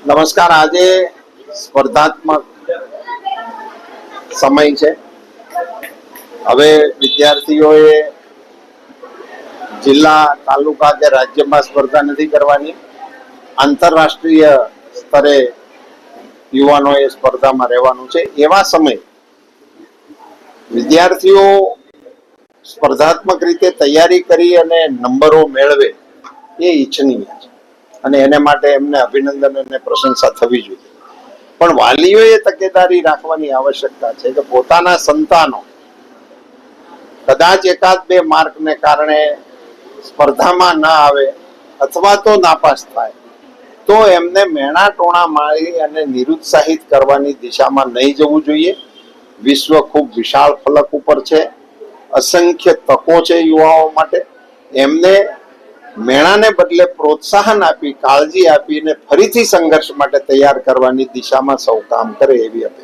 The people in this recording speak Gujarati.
નમસ્કાર. આજે સ્પર્ધાત્મક સમય છે. હવે વિદ્યાર્થીઓએ જિલ્લા, તાલુકા કે રાજ્યમાં સ્પર્ધા નથી કરવાની. આંતરરાષ્ટ્રીય સ્તરે યુવાનોએ સ્પર્ધામાં રહેવાનું છે. એવા સમય વિદ્યાર્થીઓ સ્પર્ધાત્મક રીતે તૈયારી કરી અને નંબરો મેળવે એ ઈચ્છનીય છે અને એને માટે એમને અભિનંદન અને પ્રશંસા થવી જોઈએ. પણ વાલીઓએ તકેદારી રાખવાની આવશ્યકતા છે કે પોતાના સંતાનો કદાચ એકાદ બે માર્કને કારણે સ્પર્ધામાં ના આવે અથવા તો નાપાસ થાય તો એમને મેણા ટોણા મારી અને નિરુત્સાહિત કરવાની દિશામાં નહીં જવું જોઈએ. વિશ્વ ખૂબ વિશાળ ફલક ઉપર છે. અસંખ્ય તકો છે યુવાઓ માટે. એમને મેણાને બદલે પ્રોત્સાહન આપી, કાળજી આપીને ફરીથી સંઘર્ષ માટે તૈયાર કરવાની દિશામાં સૌ કામ કરે એવી અપેક્ષા.